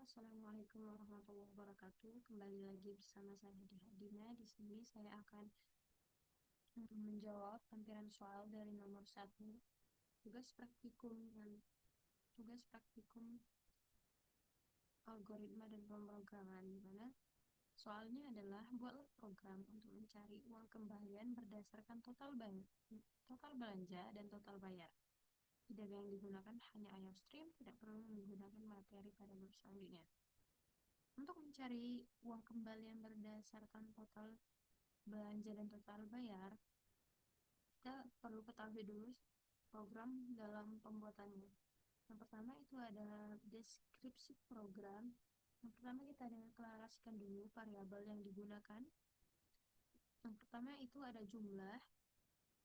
Assalamualaikum warahmatullahi wabarakatuh. Kembali lagi bersama saya Dina. Di sini saya akan menjawab lampiran soal dari nomor 1, tugas praktikum tugas praktikum algoritma dan pemrograman, di mana soalnya adalah buatlah program untuk mencari uang kembalian berdasarkan total belanja dan total bayar. Tidak yang digunakan hanya IOStream, tidak perlu menggunakan materi pada bab selanjutnya. Untuk mencari uang kembalian berdasarkan total belanja dan total bayar, kita perlu ketahui dulu program dalam pembuatannya. Yang pertama itu ada deskripsi program. Yang pertama kita deklarasikan dulu variabel yang digunakan. Yang pertama itu ada jumlah,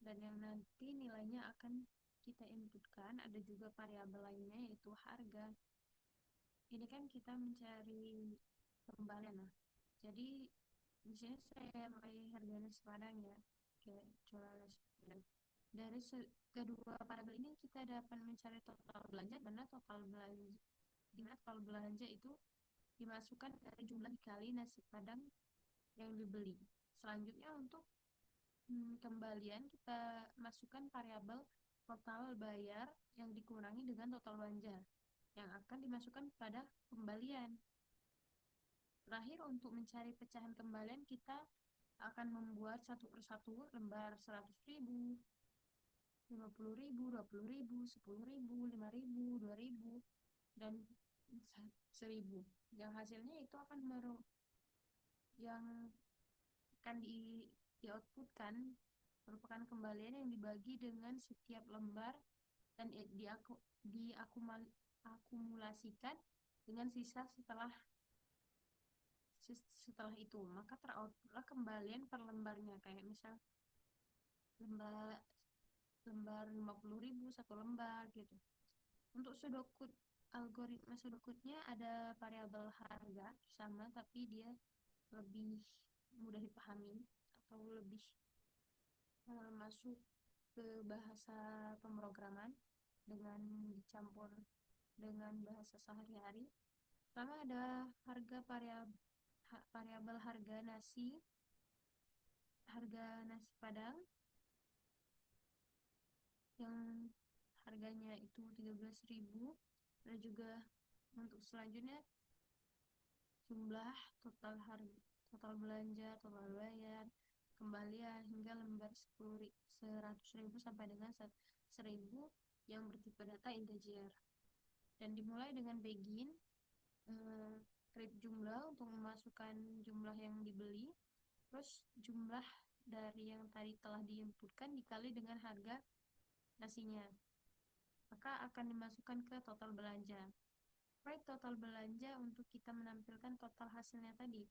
dan yang nanti nilainya akan kita inputkan. Ada juga variabel lainnya yaitu harga. Ini kan kita mencari kembalian. Jadi di sini saya pakai harga nasi padang ya, kayak jual nasi padang. Dari kedua variabel ini kita dapat mencari total belanja, di mana total belanja itu dimasukkan dari jumlah dikali nasi padang yang dibeli. Selanjutnya untuk kembalian kita masukkan variabel total bayar yang dikurangi dengan total belanja yang akan dimasukkan pada kembalian. Terakhir, untuk mencari pecahan kembalian kita akan membuat satu persatu lembar 100.000, 50.000, 20.000, 10.000, 5.000, 2.000, dan 1.000. Yang hasilnya itu yang akan di-outputkan merupakan kembalian yang dibagi dengan setiap lembar dan diakumulasikan dengan sisa setelah itu, maka teroutputlah kembalian per lembarnya. Kayak misal lembar 50.000 satu lembar gitu. Untuk algoritma pseudocode-nya ada variabel harga sama, tapi dia lebih mudah dipahami atau lebih masuk ke bahasa pemrograman dengan dicampur dengan bahasa sehari-hari. Pertama ada variabel harga nasi padang yang harganya itu 13.000. Ada juga untuk selanjutnya jumlah total belanja, total bayar, kembalian hingga lembar 100.000 sampai dengan 1.000 yang bertipe data integer. Dan dimulai dengan begin, create jumlah untuk memasukkan jumlah yang dibeli, terus jumlah dari yang tadi telah diinputkan dikali dengan harga nasinya, maka akan dimasukkan ke total belanja. Write total belanja untuk kita menampilkan total hasilnya tadi.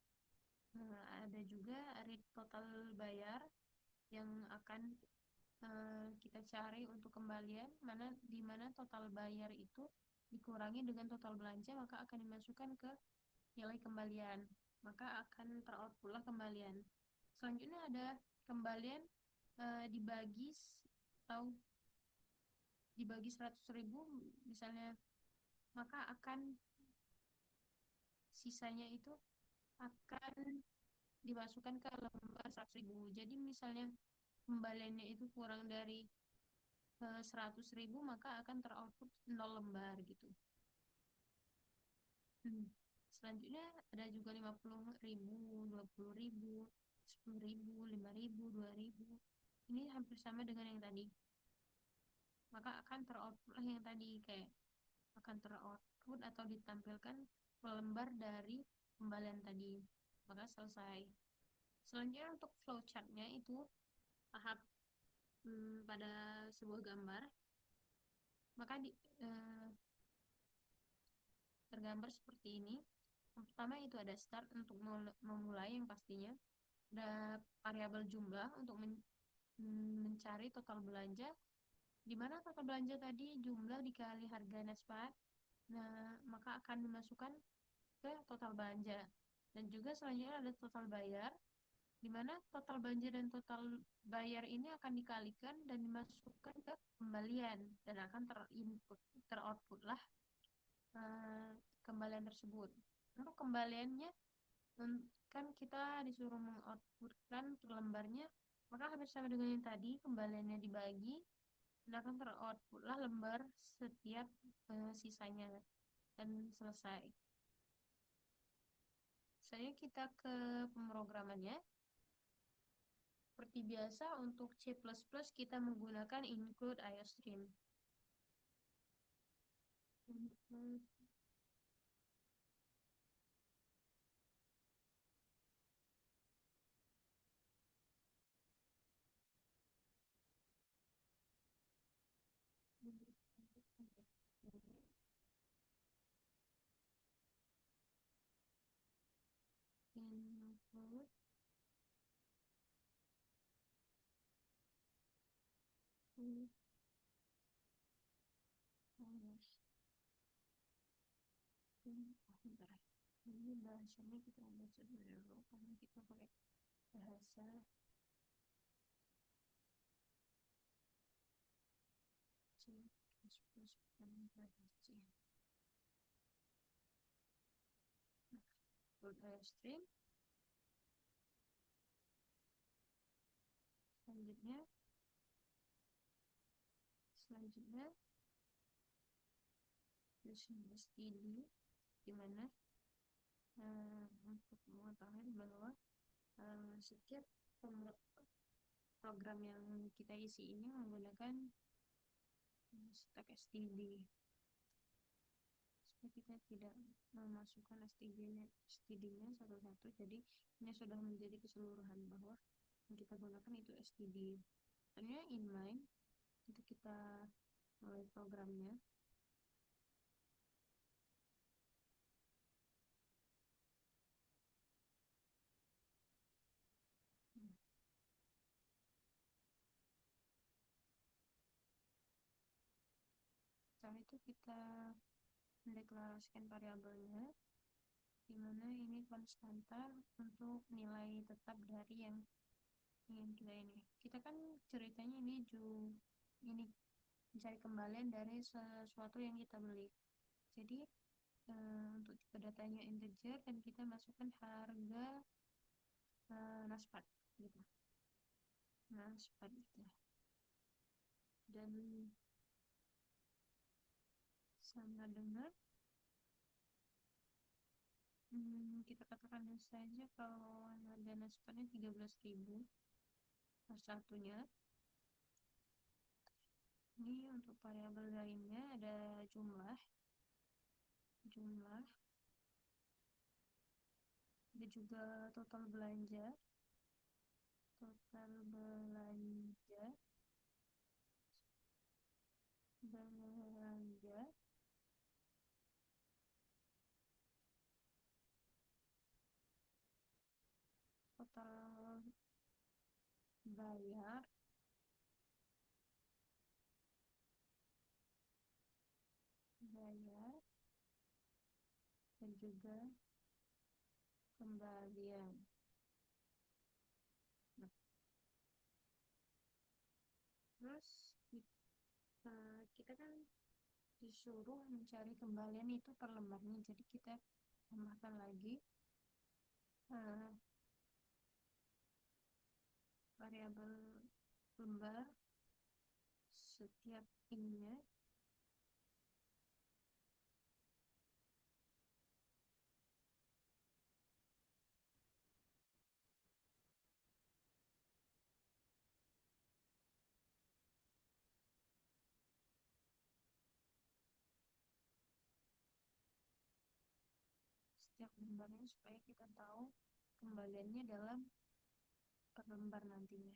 Ada juga read total bayar yang akan kita cari untuk kembalian, di mana total bayar itu dikurangi dengan total belanja, maka akan dimasukkan ke nilai kembalian, maka akan teroutputlah kembalian. Selanjutnya ada kembalian dibagi 100.000 misalnya, maka akan sisanya itu akan dimasukkan ke lembar 100.000. Jadi misalnya kembaliannya itu kurang dari 100.000, maka akan teroutput 0 lembar gitu. Selanjutnya ada juga 50.000, 20.000, 10.000, 5.000, 2.000. Ini hampir sama dengan yang tadi, maka akan teroutput lah yang tadi, kayak akan teroutput atau ditampilkan lembar dari kembalian tadi, maka selesai. Selanjutnya untuk flowchart-nya itu tahap pada sebuah gambar, maka tergambar seperti ini. Yang pertama itu ada start untuk memulai yang pastinya, ada variabel jumlah untuk mencari total belanja, di mana total belanja tadi jumlah dikali harga nasabah, maka akan dimasukkan ke total belanja. Dan juga selanjutnya ada total bayar, di mana total belanja dan total bayar ini akan dikalikan dan dimasukkan ke kembalian, dan akan teroutput lah kembalian tersebut. Untuk kembaliannya kan kita disuruh mengoutputkan per lembarnya, maka hampir sama dengan yang tadi, kembaliannya dibagi dan akan teroutputlah lembar setiap sisanya dan selesai. Selanjutnya kita ke pemrogramannya. Seperti biasa untuk C++ kita menggunakan include IOStream. Include bentar. Ini bahasanya kita baca dulu karena kita pakai bahasa C++ C. Include IOStream. Selanjutnya std, di mana untuk mengetahui bahwa setiap program yang kita isi ini menggunakan stack std, supaya kita tidak memasukkan std-nya satu-satu. Jadi ini sudah menjadi keseluruhan bahwa yang kita gunakan itu std. Selanjutnya inline, itu kita mulai programnya. Setelah itu kita mendeklarasikan variabelnya, di mana ini konstanta untuk nilai tetap dari yang ingin kita ini. Kita kan ceritanya ini mencari kembalian dari sesuatu yang kita beli. Jadi untuk tipe datanya integer dan kita masukkan harga naspat gitu. Naspat gitu. Dan sama dengan kita katakan saja kalau harga naspatnya 13.000 per satunya. Ini untuk variabel lainnya ada jumlah, ada juga total belanja, total belanja, total bayar, dan juga kembalian. Nah, terus kita kan disuruh mencari kembalian itu per lembarnya, jadi kita tambahkan lagi variabel lembar setiap ininya. Setiap lembarnya supaya kita tahu kembaliannya dalam per lembar nantinya.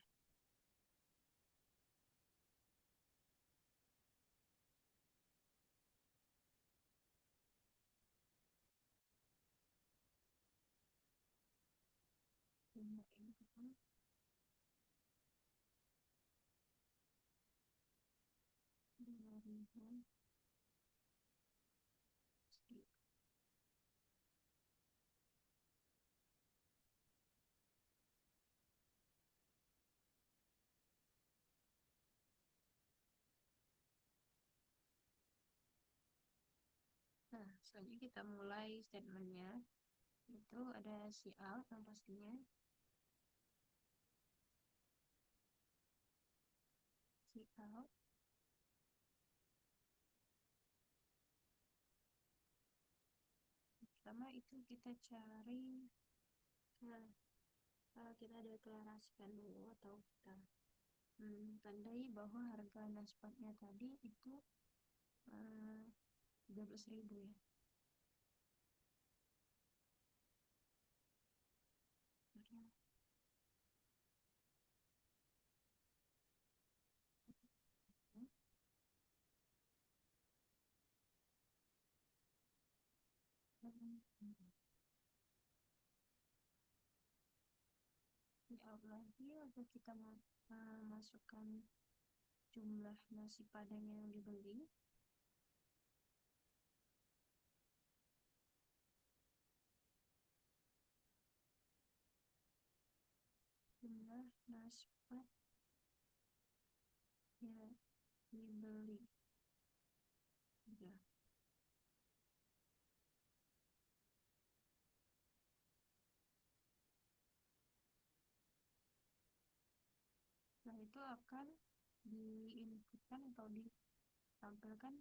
Nah, Selanjutnya kita mulai statementnya. Itu ada si out yang pastinya. Si out. Pertama itu kita cari, nah, kita deklarasikan dulu atau kita tandai bahwa harga naspatnya tadi itu 13.000 ya. Di out lagi atau kita mau masukkan jumlah nasi padang yang dibeli. Jumlah nasi padang yang dibeli ya. Nah itu akan diinputkan atau ditampilkan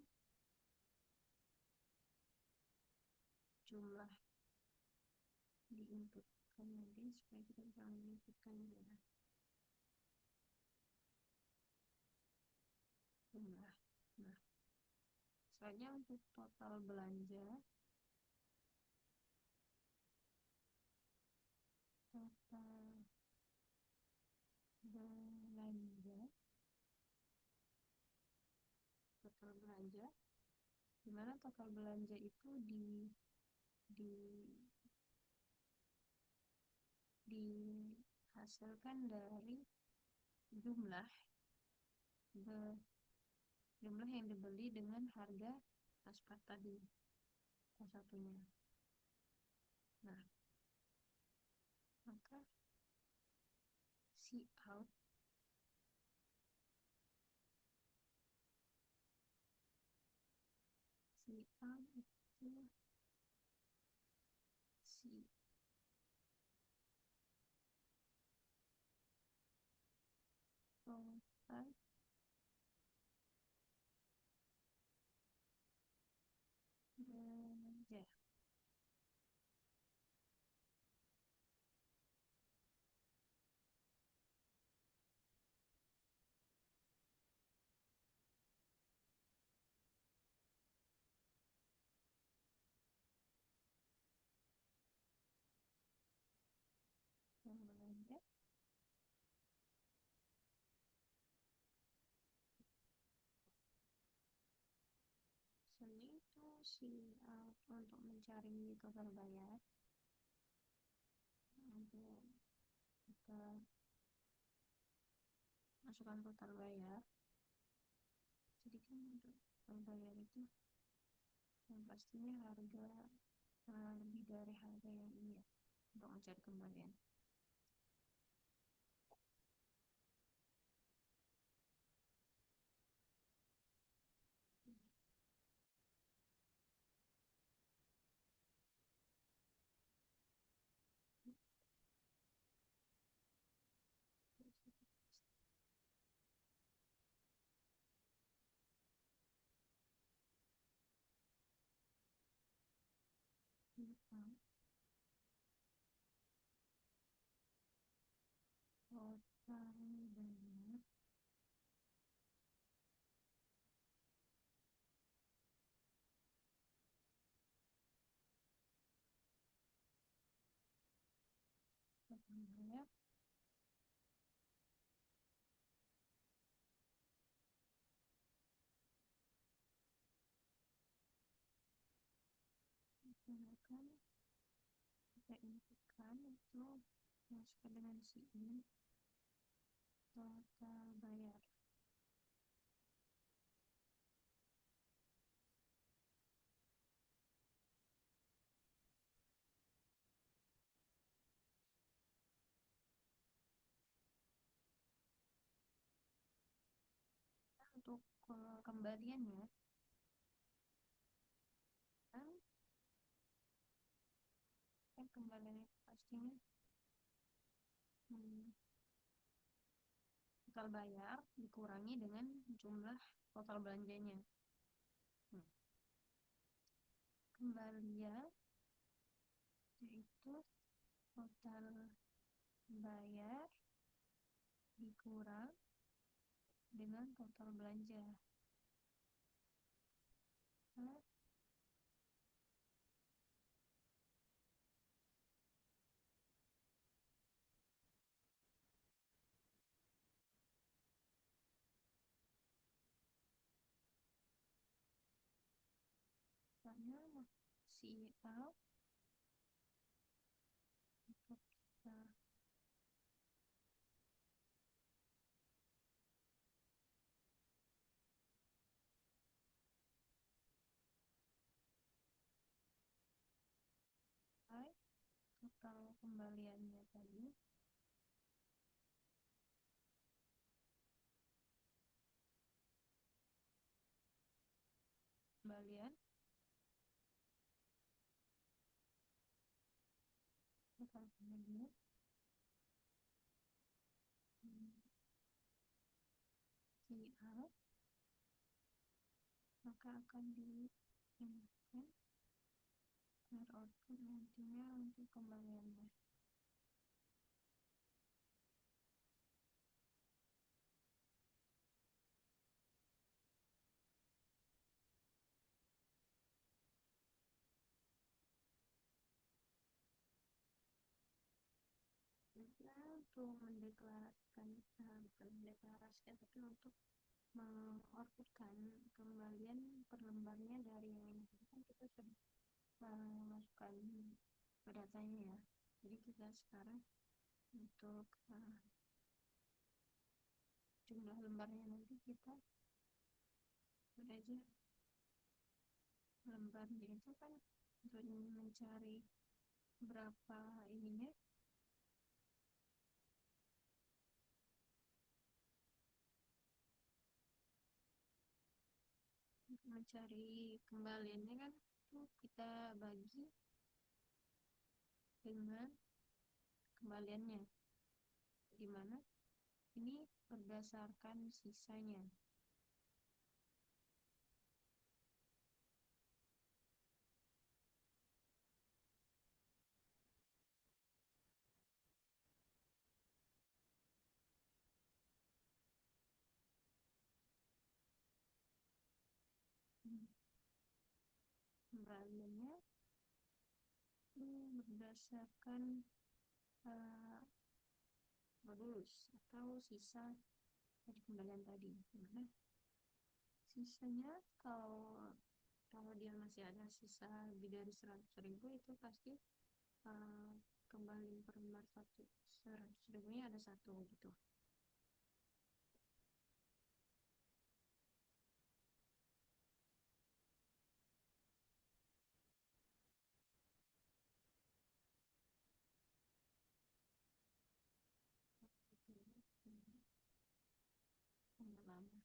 jumlah diinputkan nanti supaya kita bisa menginputkan ya jumlah. Nah selanjutnya untuk total belanja, total belanja, total belanja, dimana total belanja itu di dihasilkan dari jumlah jumlah yang dibeli dengan harga aspat tadi satunya. Nah maka si out itu si total belanja. Yang belanja sini itu si out untuk mencari total bayar, untuk kita masukkan total bayar. Jadi kan untuk total bayar itu yang pastinya harga lebih dari harga yang ini ya, untuk mencari kembalian. Total bayar total bayar menggunakan kita inputkan itu masukkan dengan si ini total bayar. Untuk kembaliannya kan kembalian itu pastinya hmm, total bayar dikurangi dengan jumlah total belanjanya. Hmm. Kembalian yaitu total bayar dikurang dengan total belanja. Nah, misalnya si A untuk kita nilai total kembaliannya tadi kembalian total kembalian si A maka akan diinputkan dan output nantinya untuk kembaliannya. Nah, untuk mendeklarasikan bukan mendeklarasikan tapi untuk mengoutputkan kembalian per lembarnya dari yang ini kan kita sudah memasukkan datanya ya. Jadi kita sekarang untuk jumlah lembarnya nanti kita udah aja lembarnya itu kan untuk mencari berapa ininya untuk mencari kembaliannya kan tuh kita bagi dengan kembaliannya di mana ini berdasarkan sisanya. Kembaliannya berdasarkan uh, modulus atau sisa dari kembalian tadi. Dimana sisanya kalau dia masih ada sisa lebih dari 100.000 itu pasti uh, kembali per lembar 100.000 ada satu gitu. Pengenalan.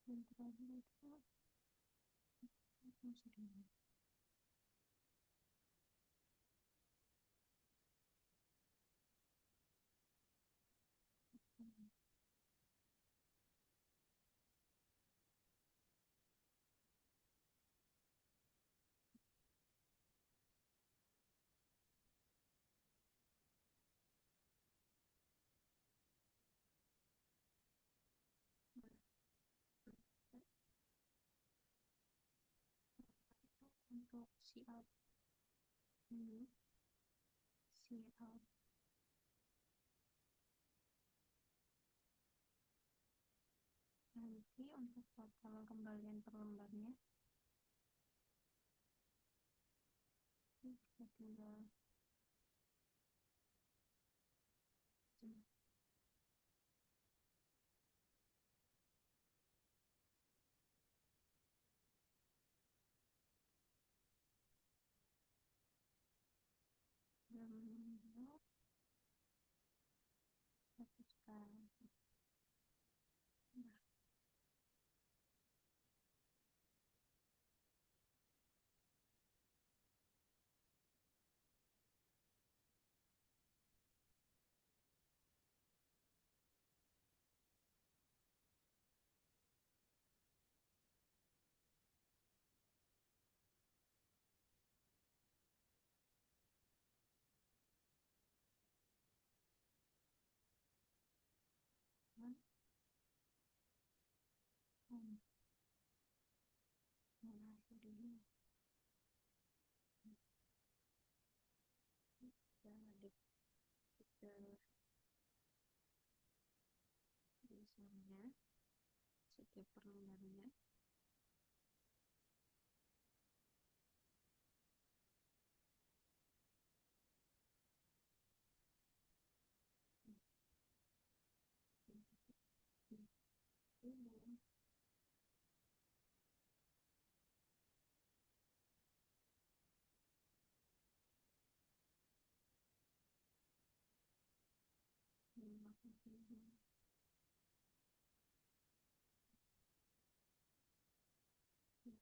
yang terakhir itu aku sudah untuk si out ini si out nanti untuk total kembalian per lembarnya kita tinggal gambar hapuskan. Nah, nah, dulu kita kita tulisannya setiap per lembarnya. Ini aku pilih. Nah,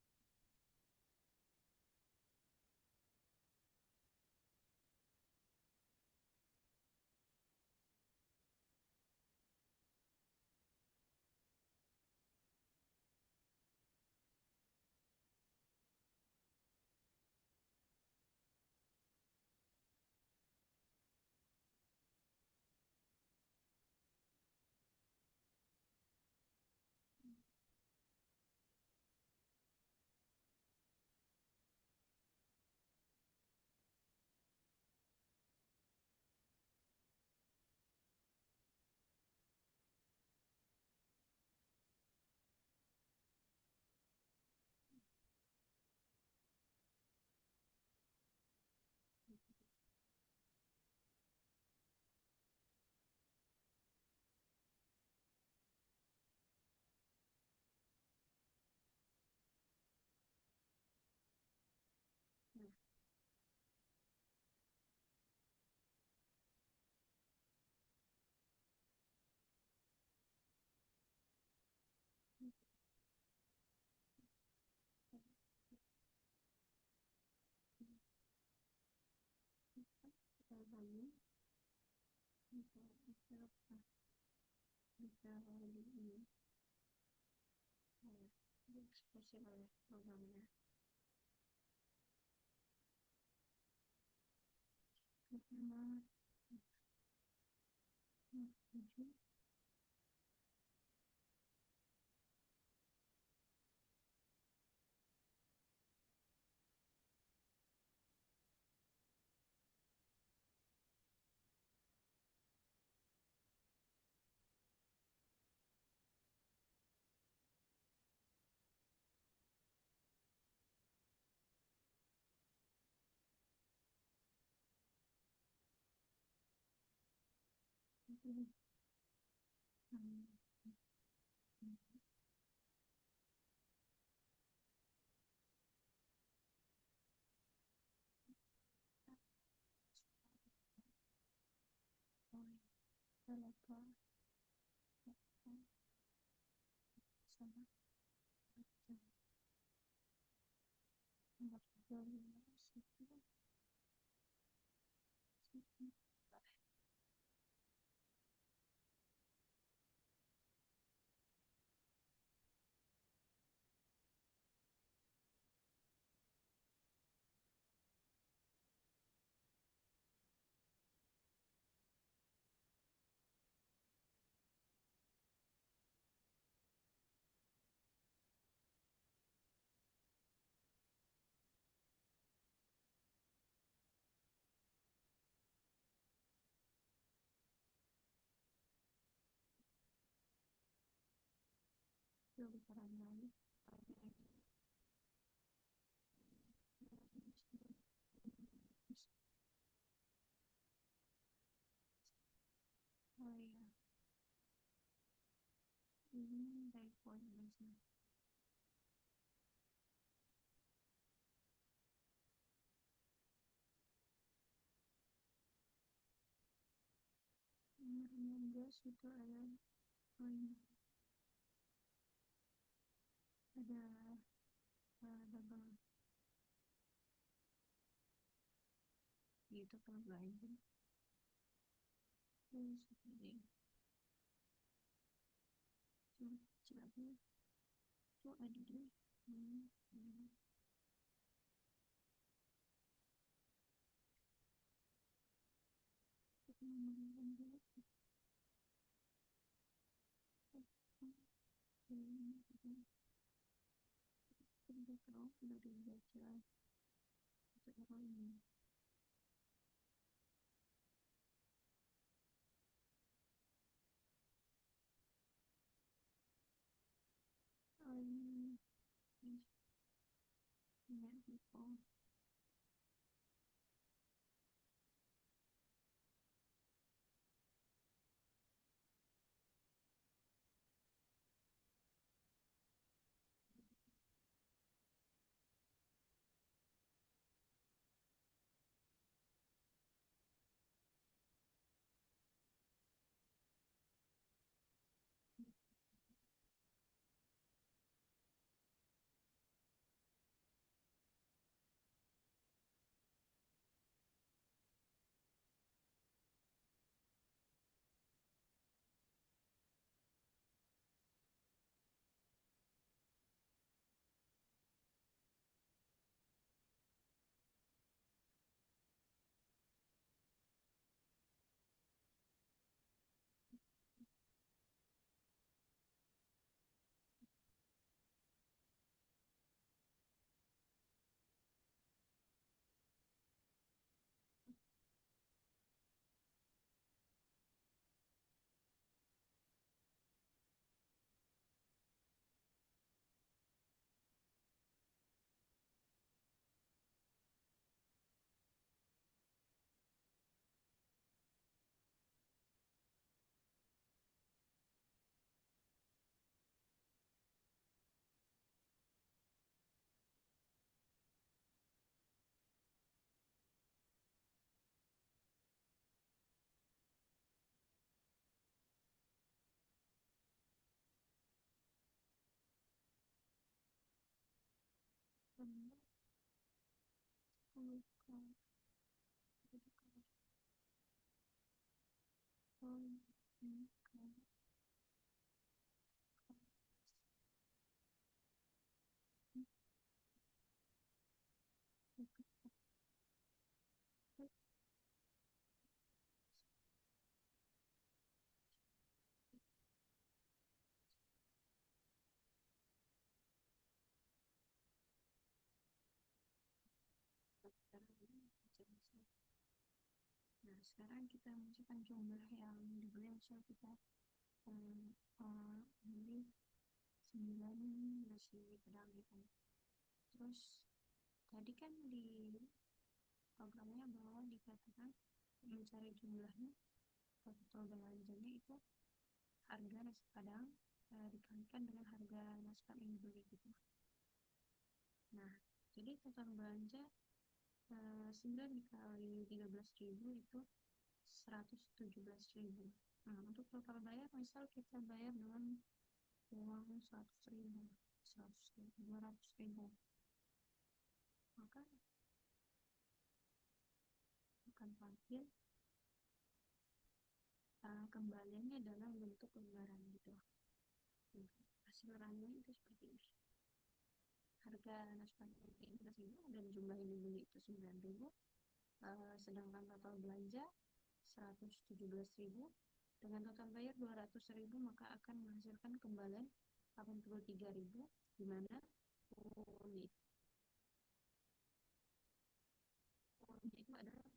kita bagi untuk bisa di ini dieksekusi oleh programnya. Pertama, 7. berapa sama nomor 12 itu lebih terang lagi. Oh iya, ini dari poin biasanya. Nomor 16 itu ada poin, ada double gitu kalau belanja. Terus ini jadi itu ada di udah dibaca itu arrow ini. Ini people. Nah, sekarang kita masukkan jumlah yang dibeli. Misal kita beli 9 nasi padang gitu. Terus tadi kan di programnya bahwa dikatakan mencari jumlahnya total belanjanya itu harga nasi padang dikalikan dengan harga nasi padang yang dibeli gitu. Nah, jadi total belanja 9 dikali 13.000 itu 117.000. Nah, untuk total bayar, misal kita bayar dengan uang 100.000, 100.000, 200.000, maka akan parkir kembaliannya dalam bentuk lembaran gitu. Hasil runnya itu seperti ini. Harga naskah itu 11.000 dan jumlah yang dibeli itu 9.000, sedangkan total belanja 117.000 dengan total bayar 200.000, maka akan menghasilkan kembalian 83.000, di mana unit itu adalah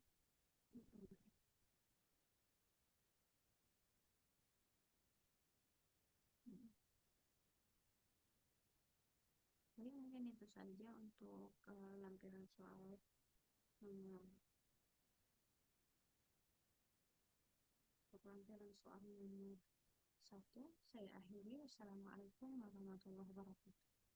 jadi mungkin itu saja untuk lampiran soal nomor lampiran soal nomor 1. Saya akhiri. Wassalamualaikum warahmatullahi wabarakatuh.